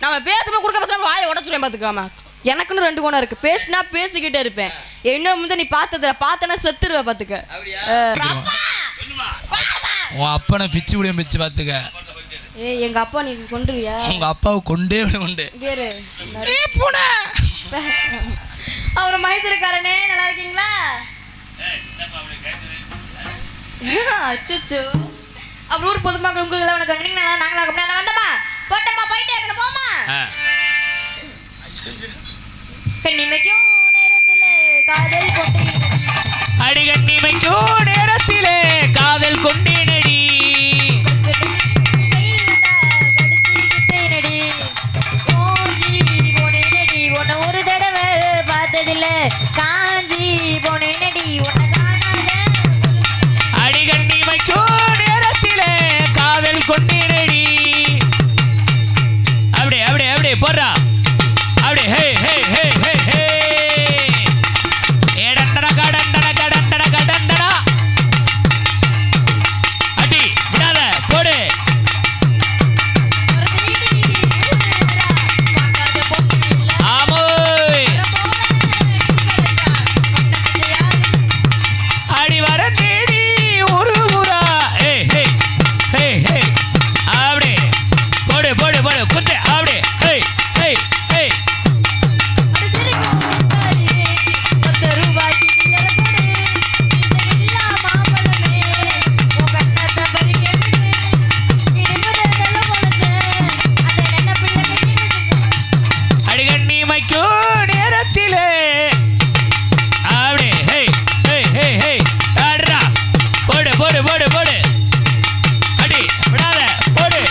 நம்ம பேசணும் கொடுக்க பேசணும் வாயை உடச்சுருவேன் பார்த்துக்காம. எனக்குன்னு 2 குணம் இருக்கு. பேசினா பேசிக்கிட்டே இருப்பேன். என்ன வந்து நீ பார்த்தனா செத்துருவ பார்த்துக்க. உன் அப்பனை பிச்சு விடியும் பிச்சு பார்த்துக்க. எங்க அப்பா நீ கொண்டுருவியா? உங்க அப்பாவை கொண்டே கொண்டு அவர் மைசூர்காரனே. நல்லா இருக்கீங்களா? அச்சோ அவர் ஊர் பொதுமக்கள் உங்களுக்கு எல்லாம் வணக்கம். நீங்க நாங்களா அப்படியே வந்தமா போட்டமா போயிட்டே இருக்கணும் போமா. கண்ணிமைக்கும் நேரத்திலே காதல் கொண்டேன் அடி கண்ணிமைக்கும் நேரத்திலே காதல் கொண்டேனடி ஒரு தடவை பார்த்ததில்ல காஞ்சி போனேனடி உன்னை காணாத. அடி கண்ணிமைக்கும் நேரத்திலே காதல் கொண்டேனடி. அப்படியே அப்படியே அப்படியே போடுறா அப்படியே. ஹே ஹே ஹே ஹே ஹே ஏடண்டன கடண்டன கடண்டன கடண்டனா அடி விடாத போடு. ஆமோய் அடி வர தேடி ஒரு ஊரா. ஹே ஹே ஹே ஹே அப்படியே போடு போடு போடு குத்து அப்படியே. ஹே ஹே ஹே அடிகண்ணிமைக்கும் நேரத்திலே அப்படியே. ஹே ஹே ஹே ஹே ஆடுறா போடு போடு போடு போடு அடி விடாத போடு.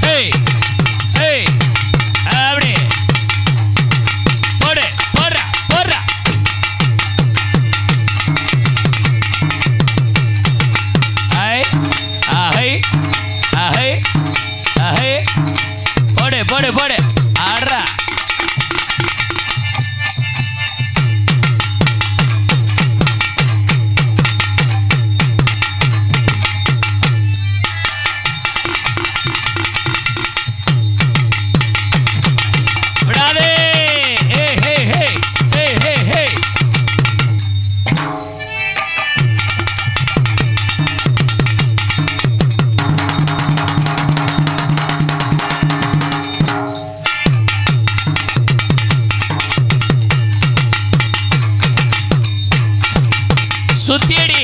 ஹே ஹே அப்படியே போடு போடுறா போடுறா. ஐ ஆஹை ஆஹை ஆஹை போடு போடு போடு ஆடுறா. விடாதே. ஹே ஹே ஹே ஹே ஹே ஹே சுத்தியடி.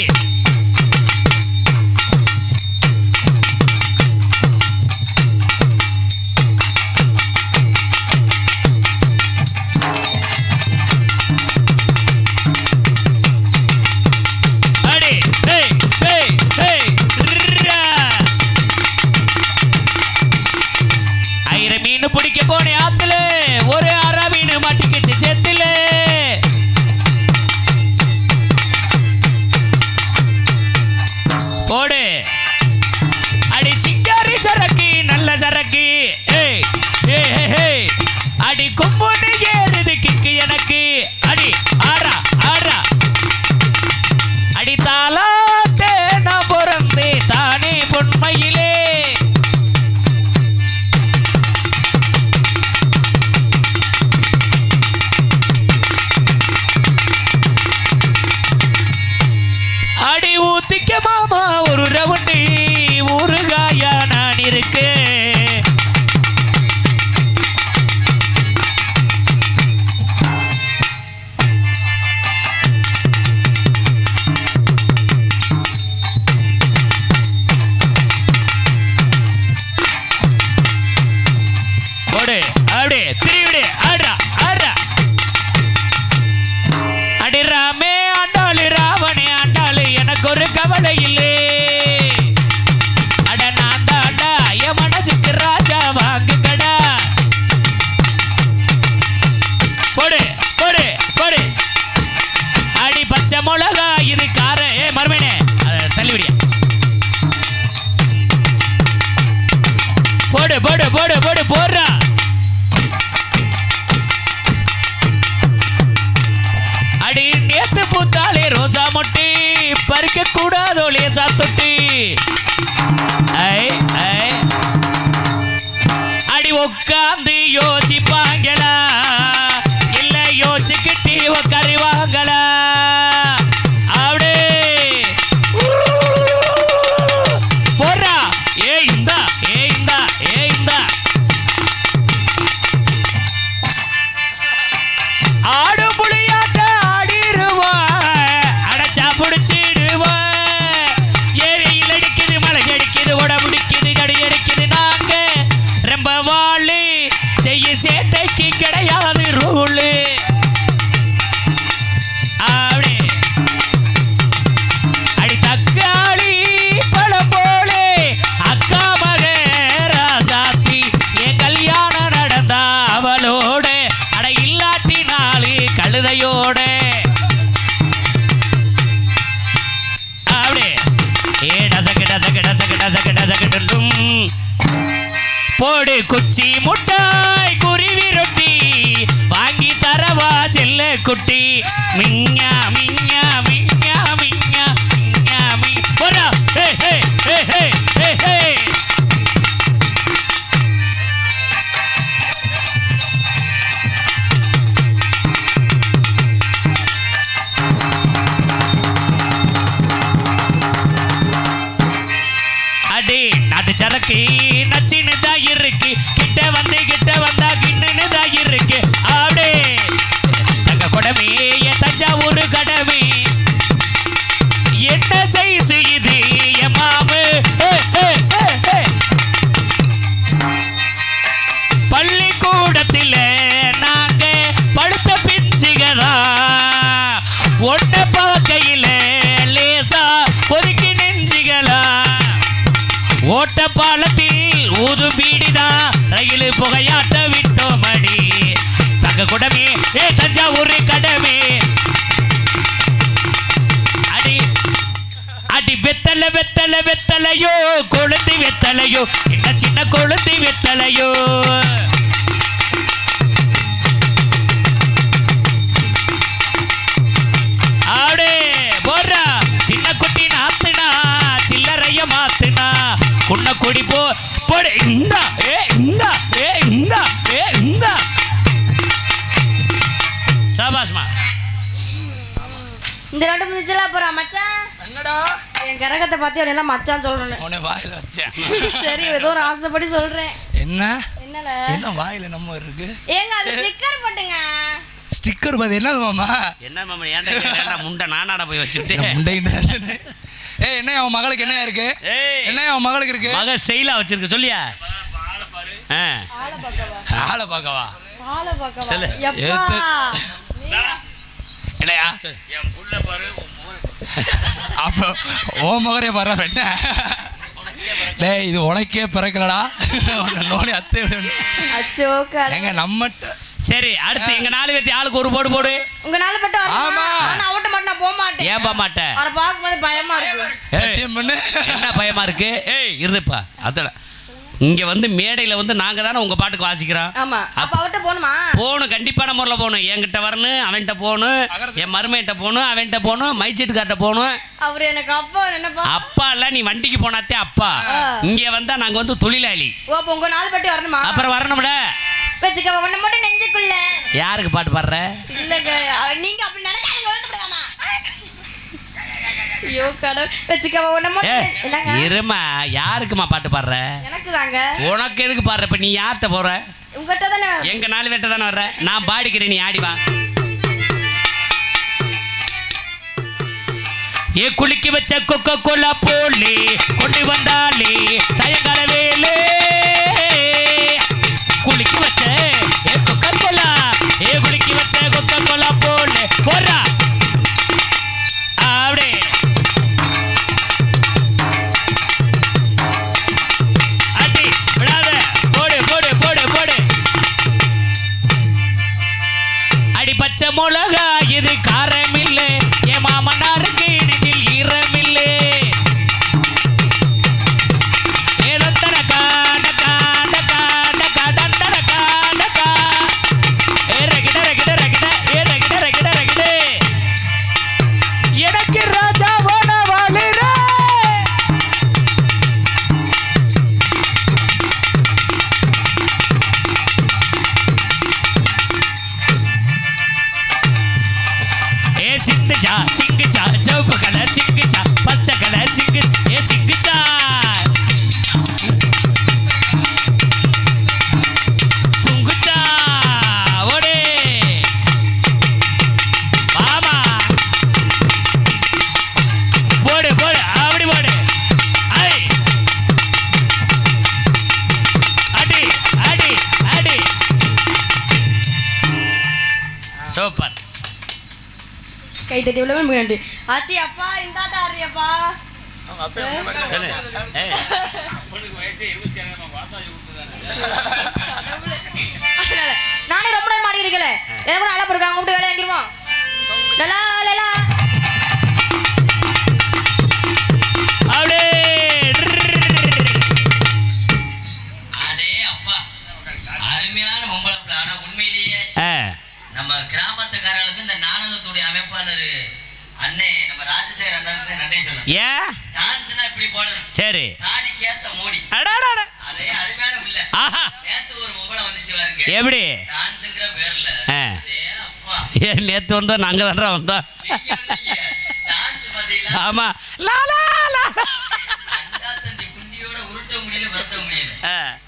அடி ஹே ஹே ஹே ரா. ஐர மீன் பிடிக்க போனே ஆத்துல ஒரு அரை மீன் மாட்டிக்கிச்சு சேத்துல. போடு அடி சிங்காரி சரக்கு நல்ல சரக்கு. ஏய் ஏ ஹே ஹே அடி கும்பொன்னு ஏறுது கிக்கு எனக்கு. அடி ஆடுறா ஆடுறா அடி தாலாட்டே நான் பிறந்தே தானே பொன்மையிலே. அடி ஊத்திக்க மாமா ஒரு ரவுண்டு ஊறுகாயா நான் இருக்கு. போடு அப்படியே திருவிடு ஆடுறா ஆடுறா. அடி ராமே ஆண்டாளு ராவணே ஆண்டாளு எனக்கு ஒரு கவலை இல்லை. அட நான் தாண்டா என் மனசுக்கு ராஜா வாங்குங்கடா. போடு போடு போடு அடி பச்சை மிளகா இது கார. ஏ மறுமணே தள்ளிவிடியா. போடு போடு போடு போடு போடுறா. மொட்டி பறிக்க கூடாதோ லேசா தொட்டி அடி உட்காந்து யோசிப்பாங்களா இல்ல யோசிச்சுக்கிட்டு உட்காருவாங்களா அப்படியே போறா ஏ இந்தா ஆடு புளியாட்ட ஆடிடுவான் அடைச்சா பிடிச்சிடுவான் ஏரியில் அடிக்குது மலை அடிக்குது உட முடிக்குது கடி அடிக்குது நாங்க ரொம்ப வாழு செய்ய சேட்டைக்கு கிடையாது ரூலு அப்படி அடி தக்காளி பழம் போலே அக்கா மக ராசாத்தி என் கல்யாணம் நடந்தா அவளோட அட இல்லாட்டி நாளு கழுதையோட அப்படி ஏ டசக்கு டசக்கு டசக்கு டசக்கு டசக்கு போடு குச்சி முட்டாய் குருவி ரொட்டி வாங்கி தரவா செல்ல குட்டி மிஞ்சா மிஞ்சா மிஞ்சா மிஞ்சா மிஞ்சா மி போடா ஹே ஹே ஹே ஹே ஹே ஹே அடி நாட்டு சரக்கு நச்சின்னு தான் இருக்கு கிட்ட வந்தா கிண்ணுன்னு தான் இருக்கு அப்படி தங்க குடமே என் தஞ்சாவூர் கடமை என்ன செய்து இது என் மாமு பள்ளிக்கூடத்தில் நாங்க படுத்த பிஞ்சுகதா ஒன்ன பார்க்கையில் லேசா ஒதுக்கி நெஞ்சுகளா ஓட்ட பாலத்தில் ஊதும் பீடிதான் ரயில் புகையாட்ட விட்டோம் அடி தங்க குடமே ஏ தஞ்சாவூர் கடமே அடி அடி வெத்தலை வெத்தலை வெத்தலையோ கொழுந்து வெத்தலையோ சின்ன சின்ன கொழுந்து வெத்தலையோ ஆடே போடுறா சின்ன குட்டி நாத்துனா சில்லறைய மாத்துனா உன்ன குடி போடு இந்தா சபாஸ்மா இந்த ரெண்டு முடிஞ்சல அப்புறம் மச்சான் என்னடா என் கரகத்தை பார்த்து எல்லாம் மச்சான் சொல்றேன் உன்னை வாயில வச்சேன் சரி ஏதோ ஒரு ஆசைப்படி சொல்றேன் என்ன வாயில நம்ம இருக்கு ஏங்க அது ஸ்டிக்கர் போட்டுங்க ஸ்டிக்கர் பாது என்ன மாமா என்ன மாமா ஏன்டா முண்டை நானாட போய் வச்சுட்டு முண்டை ஏய் என்ன அவன் மகளுக்கு என்ன இருக்கு என்ன அவன் மகளுக்கு இருக்கு மக ஸ்டைலா வச்சிருக்கு சொல்லியா ஆளை பார்க்கவா சொல்லு. என்னையா அப்போ ஓ மகரே வர என்ன டேய் இது உனக்கே பிறக்கலடா நோனி அத்தை எங்க நம்மட்ட சரி அடுத்து எங்க 4 பேர்த்தி ஆளுக்கு ஒரு போடு போடு உங்க 4 பட்டு ஆமா நான் அவட்ட மட்டும் நான் போக மாட்டேன் ஏன் போக மாட்டேன் அவரை பார்க்கும்போது பயமா இருக்கு சத்தியம் பண்ணு என்ன பயமா இருக்கு ஏய் இருப்பா அதட இங்க வந்து மேடையில வந்து நாங்க தானே உங்க பாட்டுக்கு வாசிக்கிறோம் ஆமா அப்ப அவட்ட போணுமா போணும் கண்டிப்பான முறையில் போகணும் என்கிட்ட வரணும் அவன்கிட்ட போகணும் என் மருமையிட்ட போகணும் அவன்கிட்ட போகணும் மைச்சீட்டுக்கார்ட்ட போகணும் அவர் எனக்கு அப்பா என்னப்பா அப்பா இல்ல நீ வண்டிக்கு போனாத்தே அப்பா இங்க வந்தா நாங்க வந்து தொழிலாளி ஓ அப்ப உங்க 4 பட்டி வரணுமா அப்புறம் வரணும்ல வெச்சுக்க ஒண்ணு மட்டும் நெஞ்சுக்குள்ள யாருக்கு பாட்டு பாடுற இல்லங்க நீங்க அப்படி நினைக்காதீங்க வந்துடலாமா ஐயோ கடவுள் வெச்சுக்க ஒண்ணு மட்டும் என்னங்க இருமா யாருக்குமா பாட்டு பாடுற எனக்கு தாங்க உனக்கு எதுக்கு பாடுற இப்ப நீ யார்கிட்ட போற உங்ககிட்ட தானே எங்க 4 பேர்ட்ட தானே வர்ற நான் பாடிக்கிறேன் நீ ஆடி வா ஏ குளிக்க வச்ச கொக்கோ கோலா போலே கொண்டு வந்தாலே சாயங்கால வேலே குளிக்க வச்ச ஏ கொக்கோ கோலா ஏ குளிக்க வச்ச கொக்கோ கோலா போலே போறா அப்படி அடி விடாத போடு போடு போடு போடு அடி பச்சை மிளகா இது காரம் இல்லை என் மாமனாருக்கு இதில் ஈரமில்லை எனக்கு சூப்பர். கை தட்டி விட மிக நன்றி. அத்தி அப்பா இந்தாட்டா ஆறியப்பா. சொல்லு. நானே ரொம்ப நேரம் மாடி இருக்கல. எனக்கு கூட நல்லா போடுறாங்க. கூப்பிட்டு வேலை வாங்கிடுவோம். லலா லலா. அப்படியே. அடே அப்பா, அருமையான பொம்பளை பிள்ளை. ஆனா உண்மையிலேயே நம்ம கிராமத்துக்காரர்களுக்கு இந்த நாடகத்துடைய அமைப்பாளர் அண்ணே நம்ம ராஜசேகர் அண்ணனுக்கு நன்றி சொல்லணும். ஏன் டான்ஸ்னா இப்படி போடணும். சரி. சாதிக்கேத்த மோடி. அடாடா. அதே அருமையான பிள்ளை. ஆஹா. நேத்து ஒரு பொம்பளை வந்துச்சு பாருங்க. எப்படி டான்ஸ்ங்கிற பேர்ல. அடே அப்பா. ஏன் நேத்து வந்தோம் நாங்க தானே வந்தோம். டான்ஸ் பாத்தீங்களா? ஆமா. லா லா லா. அண்டா தண்டி குண்டியோட உருட்ட முடியல வருத்த முடியல.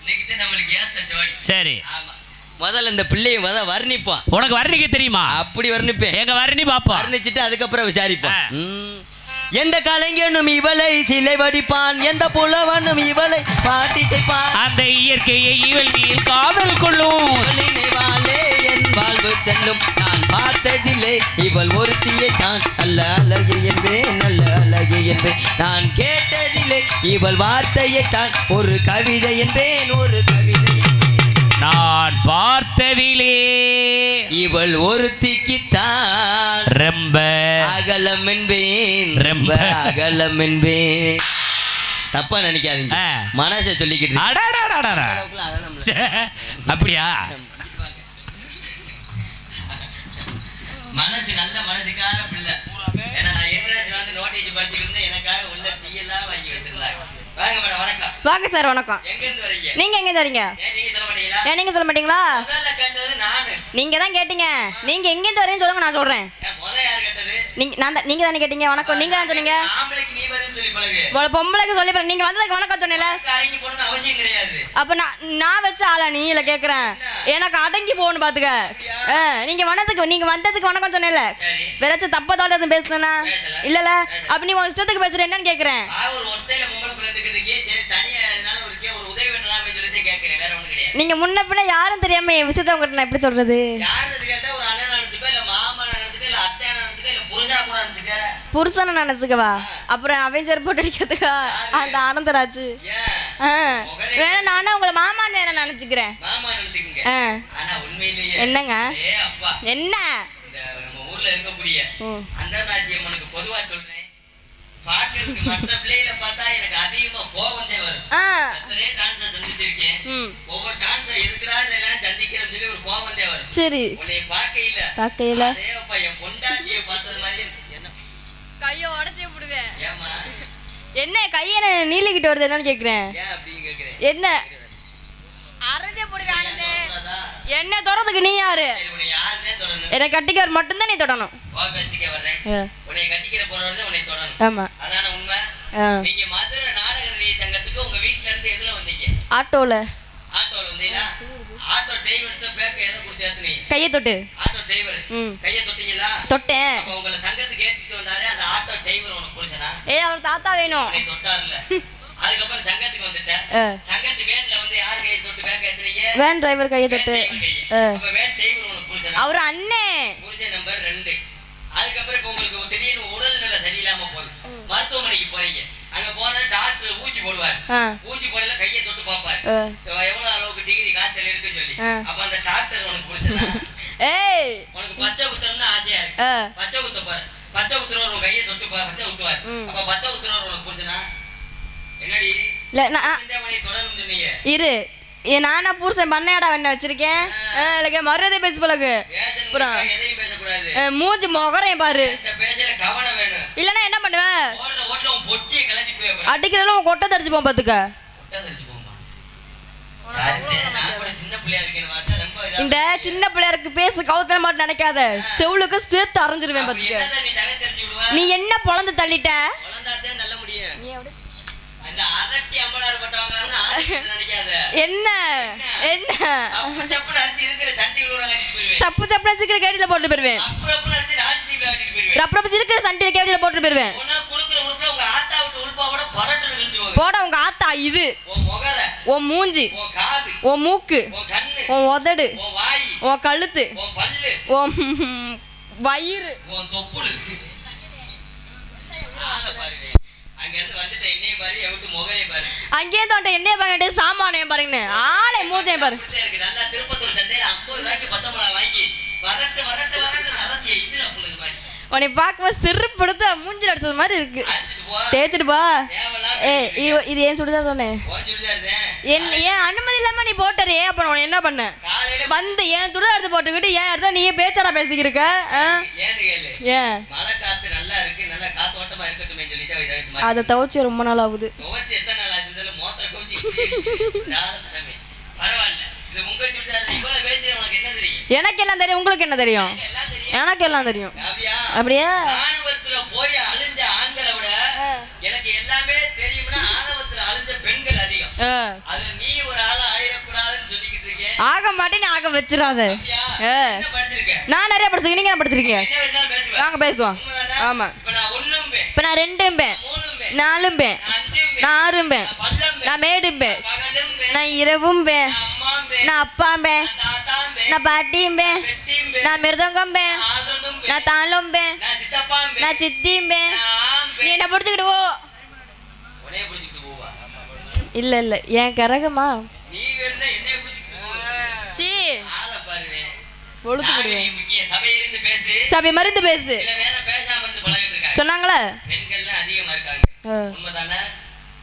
இன்னைக்கு நம்மளுக்கு ஏத்த ஜோடி. சரி. ஆமா. முதல்ல இந்த பிள்ளையை வர்ணிப்போம். உனக்கு வர்ணிக்க தெரியுமா? அப்படி வர்ணிப்பேன். எங்க வர்ணி பாப்பா. வர்ணிச்சுட்டு அதுக்கப்புறம் விசாரிப்போம். எந்த கலைஞனும் இவளை சிலை வடிப்பான், எந்த புலவனும் இவளை பாட்டி செய்ப்பான், அந்த இயற்கையை இவள் நீள் காதல் கொள்ளும், நினைவாலே என் வாழ்வு செல்லும், நான் பார்த்ததில்லை இவள் ஒருத்தியை தான் நல்ல அழகு என்பேன், நல்ல அழகு என்பேன், நான் கேட்டதில்லை இவள் வார்த்தையை தான் ஒரு கவிதை என்பேன், ஒரு கவிதை நான் பார்த்ததிலே இவள் ஒருத்திக்குத்தான் ரொம்ப அகலம் என்பேன், ரொம்ப அகலம் என்பேன். தப்பா நினைக்காதீங்க, மனசை சொல்லிக்கிட்டு. அப்படியா? மனசு நல்ல மனசுக்கார பிள்ளை. ஏன்னா நான் என்ட்ரன்ஸ்ல வந்து நோட்டீஸ் படிச்சுக்கிட்டு இருந்தேன், எனக்காக உள்ள டீ எல்லாம் வாங்கி வச்சிருந்தாங்க. வாங்க மேடம், வணக்கம். வாங்க சார், வணக்கம். எங்க இருந்து வரீங்க? நீங்க எங்க வரீங்க? ஏன் நீங்க சொல்ல மாட்டீங்களா? ஏன் நீங்க சொல்ல மாட்டீங்களா? முதல்ல கேட்டது நானு. நீங்க தான் கேட்டீங்க. நீங்க எங்க இருந்து வரீங்கன்னு சொல்லுங்க, நான் சொல்றேன். முதல்ல யார் கேட்டது? நீங்க தானே கேட்டீங்க. வணக்கம். நீங்க தான் சொன்னீங்க. ஆம்பளைக்கு நீ வரேன்னு சொல்லி பழகு. ஒரு பொம்பளைக்கு சொல்லி பழகு. நீங்க வந்ததுக்கு வணக்கம் சொன்னீல. அடங்கி போகணும்னு அவசியம் கிடையாது. அப்ப நான் வச்ச ஆளா நீ இல்ல கேக்குறேன். எனக்கு அடங்கி போகணும் பாத்துக்க. நீங்க வந்ததுக்கு வணக்கம் சொன்னேல. வேறாச்சும் தப்பா தோட எதுவும் பேசலனா? இல்லல. அப்ப நீ உன் இஷ்டத்துக்கு பேசுற என்னன்னு கேக்குறேன். ஒரு ஒத்தையில பொம்பளை பிள்ளை இருந்துகிட்டு இருக்கே, சரி தனியா இதனால ஒரு உதவி பண்ணலாம்னு சொல்லிட்டு கேக்குறேன், வேற ஒண்ணும் கிடையாது. நீங்க முன்ன பின்ன யாரும் தெரியாம என் விஷயத்தை உங்ககிட்ட நான் எப்படி சொல்றது? யாரு கேட்டா ஒரு அண்ணன் நினைச்சுக்கோ, இல்ல மாமா நினைச்சுக்கோ, இல்ல அத்தை நினைச்சுக்கோ, இல்ல புருஷா கூட நினைச்சுக்க. புருஷனை நினைச்சுக்கவா? அப்புறம் அவெஞ்சர் போட்டு அடிக்கிறதுக்கா அந்த ஆனந்தராஜ். வேணா நானே உங்களை மாமா நேரம் நினைச்சுக்கிறேன். மாமா நினைச்சுக்கங்க. ஆனா உண்மையிலேயே என்னங்க? அப்பா என்ன நம்ம ஊர்ல இருக்கக்கூடிய அந்தராஜி அம்மனுக்கு பொதுவா சொல்றேன், பாக்குறதுக்கு மற்ற பிள்ளைகளை பார்த்தா எனக்கு அதிகமா கோபம் தான் வரும். எத்தனை டான்ஸை சந்திச்சிருக்கேன், ஒவ்வொரு டான்ஸை இருக்கிறா இதெல்லாம் சந்திக்கிறேன்னு சொல்லி ஒரு கோபம் தான் வரும். சரி. உன்னை பார்க்கையில அதேப்பா என் பொண்டாட்டியை பார்த்தது மாதிரி என்ன கையை உடச்சே விடுவேன். ஏமா என்ன கையை நீலிக்கிட்டு வருது என்னன்னு கேக்குறேன். ஏன் அப்படின்னு கேக்குறேன். என்ன அரைஞ்சே போடுவேன். என்ன தொடறதுக்கு நீ யாரு? என்னை கட்டிக்கவர் மட்டும்தான் நீ தொடணும். உன்னை கட்டிக்கிற போறவர்தான் உன்னை தொடணும். ஆமா, அதான உண்மை. நீங்க மதுரை நாடக நடிகர் சங்கத்துக்கு உங்க வீட்டுல இருந்து எதுல வந்தீங்க? ஆட்டோல. ஆட்டோல வந்தீங்களா? ஆட்டோ டிரைவர்ட்ட பேக்க எதை கொடுத்து ஏத்துனீங்க? கையை தொட்டு. ஆட்டோ டிரைவர் கையை தொட்டீங்களா? தொட்டேன். அப்ப உங்களை சங்கத்துக்கு ஏத்திட்டு வந்தாரே அந்த ஆட்டோ டிரைவர் உனக்கு புருஷனா? அவர் தாத்தா வேணும். உன்னை தொட்டார்ல. அதுக்கப்புறம் சங்கத்துக்கு வந்துட்டேன். சங்கத்து வேன்ல வந்து யார் கையை தொட்டு பேக்க ஏத்துனீங்க? வேன் டிரைவர் கையை தொட்டு. அப்ப வேன் டிரைவர் உனக்கு புருஷனா? அவர் அண்ணே. புருஷன் நம்பர் 2. அதுக்கப்புறம் இப்ப உங்களுக்கு திடீர்னு உடல்நிலை சரியில்லாம போகுது, மருத்துவமனைக்கு போறீங்க. அங்க போனா டாக்டர் ஊசி போடுவார். ஊசி போடல கையை தொட்டு பாப்பார் எவ்வளவு அளவுக்கு டிகிரி காய்ச்சல் இருக்குன்னு சொல்லி. அப்ப அந்த டாக்டர் உனக்கு புருஷனா? உனக்கு பச்சை குத்தணும்னு ஆசையா இருக்கு, பச்சை குத்த பாரு. பச்சை குத்துறவர் உன் கையை தொட்டு பச்சை குத்துவார். அப்ப பச்சை குத்துறவர் உனக்கு புருஷனா? என்னடி தொடர்ந்து சொன்னீங்க? இரு, நானா புருஷன் பண்ணையாடா வேணா வச்சிருக்கேன். மரியாதை பேச பழகு. எதையும் பேசக்கூடாது. மூஞ்சி முகரையும் பாரு. கவனம் வேணும். இல்லன்னா என்ன பண்ணுவேன்? பொட்டியை கலட்டி போய் அடிக்கிறதுல உன் கொட்டை தரிச்சு போம் பாத்துக்க. இந்த சின்ன பிள்ளையாருக்கு பேச கவுத்தல மாட்டு நினைக்காத, செவுளுக்கு சேர்த்து அரைஞ்சிருவேன் பாத்துக்க. நீ என்ன பொழந்து தள்ளிட்ட? என்ன என்ன சப்பு சப்பு நச்சுக்கிற கேடியில போட்டு போயிருவேன். ரப்பரப்பு இருக்கிற சண்டில கேடியில போட்டு போயிருவேன். போட உங்க ஆத்தா இது உன் மூஞ்சி, உன் மூக்கு, உன் உதடு, உன் கழுத்து, வயிறு உன் தொப்புளு ஆளை பாருங்க. அங்க இருந்து வந்துட்ட என்னையும் பாரு, எவிட்டு முகரையும் பாரு. அங்கேயே தோட்ட எண்ணெய் பாக்கெட்டு சாமானையும் பாருங்கண்ணே ஆளை மூத்தையும் பாரு. அப்படித்தான் இருக்கு. நல்லா திருப்பத்தூர் சந்தையில 50 ரூபாய்க்கு பச்சை மிளகா வாங்கி வரட்டு அரைச்சி இது அப்பளுக்கு மாதிரி உன்னை பார்க்கும்போது சிறுப்படுத்த மூஞ்சில் அடிச்சது மாதிரி இருக்கு. அரைச்சிட்டு போ. தேய்ச்சிட்டு போ. தேவையில்லாம இது ஏன் சுடிதார் தானே? உன் சுடிதார் ஏன் அனுமதி இல்லாம நீ போட்டறே, அப்புறம் உன்னை என்ன பண்ண? காலையில வந்து ஏன் சுடிதார் எடுத்து போட்டுக்கிட்டு ஏன் எடுத்தா நீயே பேச்சாடா பேசிக்கிருக்க? ஏன்னு கேளு. ஏன் மழை காத்து நல்லா இருக்கு, நல்லா காத்தோட்டமா இருக்கட்டுமே சொல்லிட்டு இதை எடுத்து மாட்டி. அதை துவைச்சு ரொம்ப நாள் ஆகுது. துவைச்சு எத்தனை நாள் ஆச்சுன்னு மோத்திர கவிச்சு பரவாயில்ல. இது உங்க சுடிதார் இவ்வளவு பேசுறேன், உனக்கு என்ன தெரியும்? எனக்கு எல்லாம் தெரியும், உங்களுக்கு என்ன தெரியும்? எல்லாம் தெரியும். எனக்கு எல்லாம் தெரியும். அப்படியா? அப்படியா? ஆணவத்துல போய் அழிஞ்ச ஆண்களை விட எனக்கு எல்லாமே தெரியும்னா ஆணவத்துல அழிஞ்ச பெண்கள் அதிகம். அது நீ ஒரு ஆள ஆயிடக்கூடாதுன்னு சொல்லிக்கிட்டு இருக்கேன். ஆக மாட்டேன்னு ஆக வச்சிடாத. அப்படியா? என்ன படிச்சிருக்க? நான் நிறைய படிச்சிருக்கேன், நீங்க என்ன படிச்சிருக்கீங்க? என்ன பேசினாலும் பேசுவேன். வாங்க பேசுவோம். உண்மைதானே? ஆமா. இப்ப நான் 1 பேன், இப்ப நான் 2 பேன், 3 பேன், 4 பேன், 5 பேன், நான் 6 பேன், 10 பேன், நான் மேடும் பேன், பகலும் பேன், நான் இரவும் பேன், அம்மா பேன், நான் அப்பா பேன், தாத்தாம் பேன், நான் பாட்டியும் பேன், பெட்டியும் பேன், நான் மிருதங்கம் பேன், ஆளும் பேன், நான் தாளம் பேன், நான் சித்தப்பாம் பேன், நான் சித்தியும் பேன். நான் நீ பேன். என்ன பிடிச்சிக்கிட்டு போ. உன்னைய பிடிச்சிட்டு போவா. இல்ல இல்ல என் கரகமா நீ வேணும்னா என்னைய பிடிச்சிட்டு போ. சீ ஆளை பாருங்க. ஒழுத்து விடுவேன். நாகரிகம் முக்கியம். சபையில இருந்து பேசு. சபை மருந்து பேசு சில நேரம் பேசாம வந்து பழகிட்டு இருக்காங்க. சொன்னாங்களே. பெண்கள்லாம் அதிகமா இருக்காங்க. உண்மைதானே?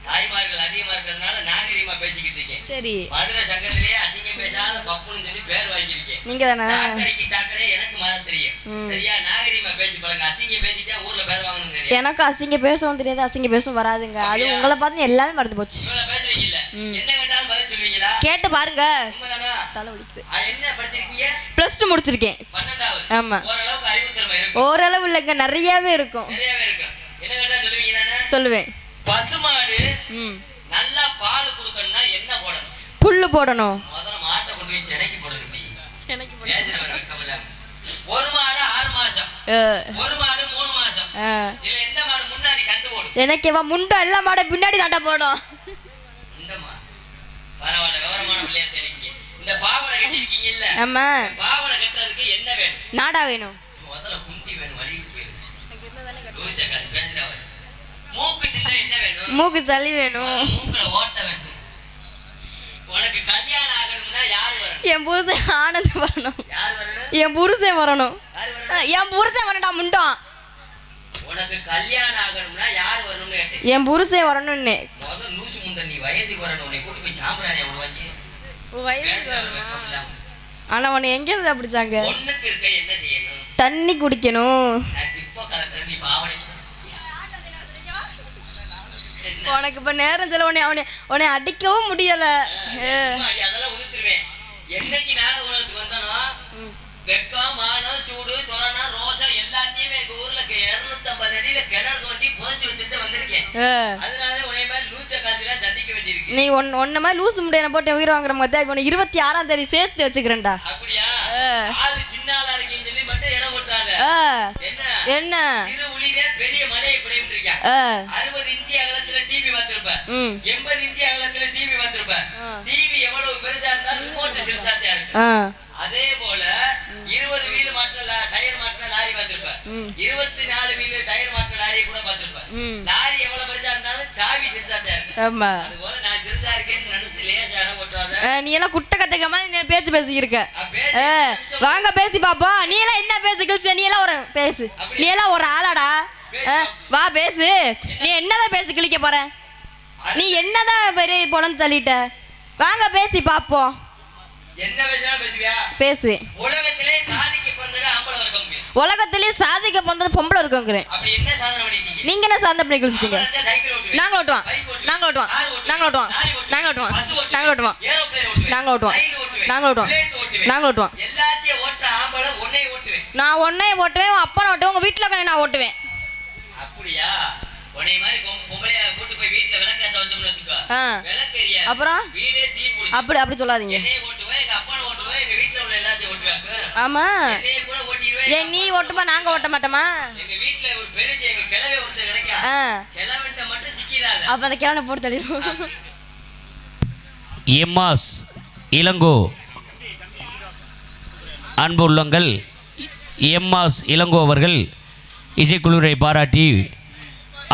தாய்மார்கள் அதிகமா இருக்கிறதுனால நாகரிகமா பேசிக்கிட்டு இருக்கேன். சரி மதுரை சங்கத்திலேயே அசிங்கம் பேசாத பப்புன்னு சொல்லி பேர் வாங்கியிருக்கேன். நீங்க தானே? சாக்கடைக்கு சாக்கடை எனக்கு மாற தெரியும். சரியா? நாகரிகமா பேசி பழங்க. அசிங்கம் பேசிட்டா ஊர்ல பேர் வாங்கணும் தெரியும். எனக்கு அசிங்க பேசவும் தெரியாது, அசிங்க பேசவும் வராதுங்க. அது உங்களை பார்த்து எல்லாமே மறந்து போச்சு. இவ்வளவு பேசுறீங்கல்ல, என்ன கேட்டாலும் பதில் சொல்லுவீங்களா? கேட்டு பாருங்க. உண்மைதானா? தலை வலிக்குது. என்ன படிச்சிருக்கீங்க? +2 முடிச்சிருக்கேன். 12வது. ஆமா. ஓரளவுக்கு அறிவுத்திறமை இருக்கும். ஓரளவு இல்லைங்க, நிறையவே இருக்கும். நிறையவே இருக்கும். என்ன கேட்டா சொல்லுவீங்க தானே? சொல்லுவேன். பசுமாடு நல்லா பால் கொடுக்கணும்னா என்ன போடணும்? புல்லு போடணும். முதல்ல மாட்டை கொண்டு போய் செனைக்கு போடணும். பேசுறவன் வெக்கமில்ல. ஒரு மாடு 6 மாசம், ஒரு மாடு 3 மாசம். இதுல எந்த மாடு முன்னாடி கண்டு போடும்? எனக்கு முண்டை எல்லா மாட பின்னாடி தாண்டா போடும். இந்தமா பரவாயில்ல, விவரமான பிள்ளையா தெரியுங்க. இந்த பாவனை கட்டிருக்கீங்கல்ல, ஆமா. பாவனை கட்டுறதுக்கு என்ன வேணும்? நாடா வேணும். முதல்ல குந்தி வேணும், வலிக்கு வேணும். லூசக்காது பேசுறவன். மூக்கு சின்ன என்ன வேணும்? மூக்கு சளி வேணும். மூக்குல ஓட்ட வேணும். உனக்கு கல்யாணம் ஆகணும்னா யார் வரணும்? என் புருஷன் ஆனந்தம் வரணும். யார் வரணும்? என் புருஷன் வரணும். யார் வரணும்? என் புருஷன் வரணும்டா முண்டம். உனக்கு கல்யாணம் ஆகணும்னா யார் வரணும்னு கேட்டேன். என் புருஷன் வரணும்னு. முதல்ல லூசு முண்டை, நீ வயசுக்கு வரணும். உன்னை கூட்டி போய் சாம்பிராணி அவ்வளோ வாங்கி ஆனா உன்னை எங்க சாப்பிடுச்சாங்க? ஒண்ணுக்கு இருக்க என்ன செய்யணும்? தண்ணி குடிக்கணும். நான் சிப்ப கலெக்டர், நீ பாவனை. உனக்கு இப்ப நேரம் சொல்ல உன்னை அடிக்கவும் முடியல. அதெல்லாம் உதிர்த்துருவேன். என்னைக்கு நாள உலகத்துக்கு வந்தானோ வெக்கம், மானம், சூடு, சொரணா, ரோஷம் எல்லாத்தையுமே எங்க ஊர்ல 250 அடியில கிணறு தோண்டி புதைச்சு வச்சுட்டு வந்திருக்கேன். அதனால உன்னை மாதிரி லூச்ச காலத்துல சந்திக்க வேண்டியிருக்கு. நீ ஒன்ன மாதிரி லூசு முடியான போட்டு உயிர் வாங்குற மாதிரி இப்போ 26ஆம் தேதி சேர்த்து வச்சுக்கிறேன்டா. அப்படியா? ஆளு சின்ன ஆளா இருக்கேன்னு சொல்லி மட்டும் இடம் விட்டுறாத. என்ன சிறு உளிதே பெரிய மலையை குடையும் இருக்கா. 60 இன்ச்சு அகலத்துல டிவி பார்த்திருப்ப, 80 இன்ச்சு அகலத்துல டிவி பார்த்திருப்ப. டிவி எவ்வளவு பெருசா இருந்தாலும் ரிமோட் சிறுசாத்தையா இருக்கு. அதே போல 20 வீல் மாற்ற டயர் மாற்ற லாரி பார்த்திருப்ப, 24 வீல் டயர் மாற்ற லாரி கூட பார்த்திருப்ப. லாரி எவ்வளவு பெருசா இருந்தாலும் சாவி சிறுசாத்தையா இருக்கு. அது போல நான் சிறுசா இருக்கேன்னு நினைச்சு லேசா இடம் விட்டுறாத. நீ எல்லாம் குட்டை கத்துக்க மாதிரி நீ பேச்சு பேசியிருக்க. வாங்க பேசி பாப்போம். நீ எல்லாம் என்ன பேசு கிழிச்ச? நீ எல்லாம் ஒரு பேசு. நீ எல்லாம் ஒரு ஆளாடா. வா பேசு. நீ என்னதான் பேசி கிழிக்க போற? நீ என்னதான் பெரிய பொழந்து தள்ளிட்ட? வாங்க பேசி பாப்போம். என்ன பேசினா பேசுவியா? பேசுவேன். உலகத்திலே சாதிக்க பிறந்தது ஆம்பளை வர்க்கம்ங்க. உலகத்திலே சாதிக்க பிறந்தது பொம்பளை இருக்கோங்கிறேன். அப்படி என்ன சாதனை பண்ணிட்டீங்க? நீங்க என்ன சாதனை பண்ணி கிழிச்சிட்டீங்க? சைக்கிள் ஓட்டுவேன், நாங்க ஓட்டுவோம், நாங்க ஓட்டுவோம், நாங்க ஓட்டுவோம், நாங்க ஓட்டுவோம், நாங்க ஓட்டுவோம், ஏரோப்ளேன் ஓட்டுவேன், நாங்க ஓட்டுவோம், நாங்க ஓட்டுவோம், நாங்க ஓட்டுவோம். எல்லாத்தையும் ஓட்ட ஆம்பளை ஒண்ணே ஓட்டுவேன். நான் ஒன்னே ஓட்டுவேன், உன் அப்பா ஓட்டுவேன், உங்க வீட்டுல உட்காந்து நான் ஓட்டுவேன். அப்படியா? உன்னை மாதிரி பொம்பளைய கூட்டி போய் வீட்டுல விளக்கேத்த வச்சோம்னு வச்சுக்கோ, விளக்கு எரியாது. அப்புறம் வீடே தீ பிடிச்சு. அப்படி சொல்லாதீங்க. என்னைய ஓட்டுவேன், எங்க அப்பா ஓட்டுவேன், எங்க வீட்டுல உள்ள எல்லாத்தையும் ஓட்டுவேன். ஆமா. என்னைய கூட ஓட்டிடுவேன். ஏன் நீ ஓட்டுமா நாங்க ஓட்ட மாட்டோமா? எங்க வீட்டுல ஒரு பெருசு எங்க கிழவே ஒருத்தர் கிடைக்கா. கிழவன்ட்ட மட்டும் சிக்கிறாங்க. அப்ப அந்த கிழவனை போட்டு தள்ளிடுவோம். எம்மாஸ் இளங்கோ அன்பு உள்ளங்கள் எம்எஸ் இளங்கோ அவர்கள் இசைக்குழுவை பாராட்டி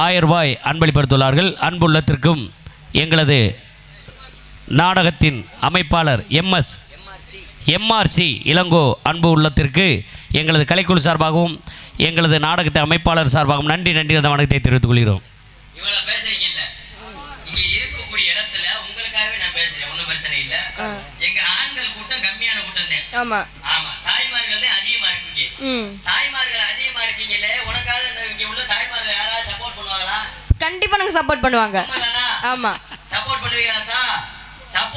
1000 ரூபாய் அன்பளிப்படுத்துள்ளார்கள். அன்புள்ளத்திற்கும் எங்களது நாடகத்தின் அமைப்பாளர் எம்ஆர்சி இளங்கோ அன்பு உள்ளத்திற்கு எங்களது கலைக்குழு சார்பாகவும் எங்களது நாடகத்தை அமைப்பாளர் சார்பாகவும் நன்றி அந்த வணக்கத்தை தெரிவித்துக் கொள்கிறோம். இவ்வளவு பேசுறீங்க இல்ல, இங்க இருக்கக்கூடிய இடத்துல உங்களுக்காகவே நான் பேசுறேன், ஒண்ணும் பிரச்சனை இல்ல. எங்க ஆண்கள் கூட்டம் கம்மியான கூட்டம் தான். ஆமா ஆமா, தாய்மார்கள் தான் அதிகமா இருக்கீங்க. தாய்மார்கள் அதிகமா இருக்கீங்களே, உனக்காக இங்க உள்ள தாய்மார்கள் யாராவது சப்போர்ட் பண்ணுவாங்களா? கண்டிப்பா நாங்க சப்போர்ட் பண்ணுவாங்க. ஆமா, சப்போர்ட் பண்ணுவீங்களா?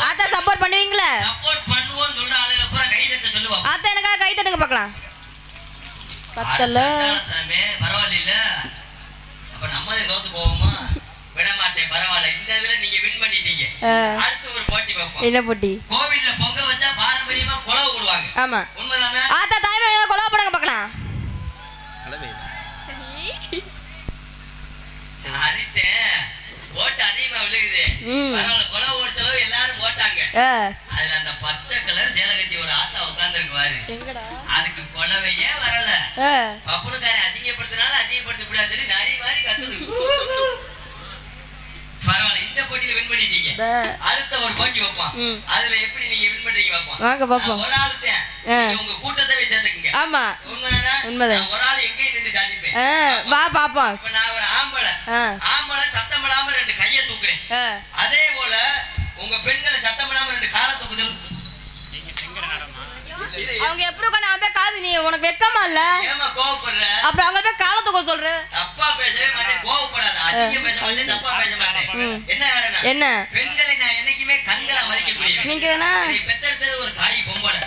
அத சப்போர்ட் பண்ணுவீங்களா? சப்போர்ட் பண்ணுவோம் சொல்ற ஆளுங்க பூரா கை தட்ட சொல்லுவாங்க. அத எனக்கா கை தட்டுங்க பார்க்கலாம். பத்தல பரவாயில்ல, அப்ப நம்மதே தோத்து போவோமா? விட மாட்டேன், பரவாயில்ல. இந்த இதுல நீங்க வின் பண்ணிட்டீங்க. அடுத்து ஒரு போட்டி வைப்போம். என்ன போட்டி? கோவில்ல பொங்க வச்சா பாரம்பரியமா குலவு போடுவாங்க. ஆமா, உண்மைதானே? ஆத்தா தாய்மார்களே குலவு போடுங்க பார்க்கலாம். சரிதே, ஓட்டு அதிகமா விழுகுது. பரவாயில்ல, குலவு ஓடிச்சளவு எல்லாரும் போட்டாங்க. அதுல அந்த பச்சை கலர் சேலை கட்டி ஒரு ஆத்தா உட்கார்ந்துருக்கு பாரு, அதுக்கு குலவையே வரல. பப்புனுக்காரை அசிங்கப்படுத்தினாலும் அசிங்கப்படுத்த முடியாது சொல்லி நரி மாதிரி கத்துது. பரவாயில்ல, இந்த போட்டியில வின் பண்ணிட்டீங்க. அடுத்த ஒரு போட்டி வைப்போம், அதுல எப்படி நீங்க வின் பண்றீங்க வைப்போம். வாங்க பாப்போம். ஒரு ஆள் தான் உங்க கூட்டத்தை சேர்த்துக்குங்க. ஆமா, உண்மைதானே? உண்மைதான். ஒரு ஆள் எங்கேயும் நின்று சாதிப்பேன். வா பாப்போம். இப்ப நான் ஒரு ஆம்பளை சத்தம் இல்லாம 2 கையை தூக்குறேன். அதே போல உங்க பெண்களை சத்தம் இல்லாம 2 காலை தூக்குது. அவங்க எப்படி உட்காந்து காது, நீ உனக்கு வெக்கமா இல்ல? ஏமா கோவப்படுற? அப்புறம் அவங்க போய் காலை தூக்க சொல்ற. தப்பா பேசவே மாட்டேன், கோவப்படாத. அசிங்கம் பேச மாட்டேன், தப்பா பேச மாட்டேன். என்ன காரணம்? என்ன? பெண்களை நான் என்னைக்குமே கண்களை மதிக்கக்கூடியவன். நீ பெத்தெடுத்தது ஒரு தாய் பொம்பளை,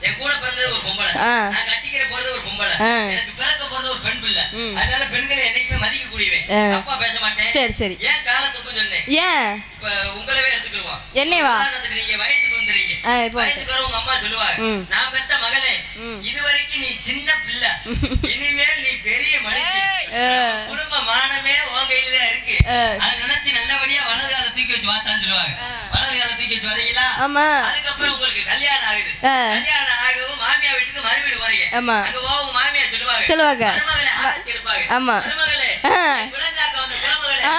என் கூட பிறந்தது ஒரு பொம்பளை, நான் கட்டிக்கிற போறது ஒரு பொம்பளை, எனக்கு பிறக்க போறது ஒரு பெண் பிள்ளை. அதனால பெண்களை என்னைக்குமே மதிக்கக்கூடியவன், தப்பா பேச மாட்டேன். சரி சரி. ஏன் காலத்துக்கும் சொன்னேன்? ஏன் இப்ப உங்களவே எடுத்துக்கிடுவோம். என்னவா? நீங்க வயசுக்கு வந்துறீங்க, வயசுக்கு வர உங்க அம்மா சொல்லுவாங்க, நான் பெத்த மகளே, இதுவரைக்கும் நீ சின்ன பிள்ளை, இனிமேல் நீ பெரிய மனுஷன், குடும்ப மானமே உன் கையில தான் இருக்கு, அதை நினைச்சு நல்லபடியா வலது கால தூக்கி வச்சு வாத்தான்னு சொல்லுவாங்க. வலது கால தூக்கி வச்சு வரீங்களா? அதுக்கப்புறம் உங்களுக்கு கல்யாணம் ஆகுது. கல்யாணம் ஆகவும் மாமியா வீட்டுக்கு மறுவீடு வரீங்க. அங்க போகும் மாமியா சொல்லுவாங்க மருமகளே ஆரத்தி எடுப்பாங்க. மருமகளே குழந்தைக்க வந்த குழந்தைகளே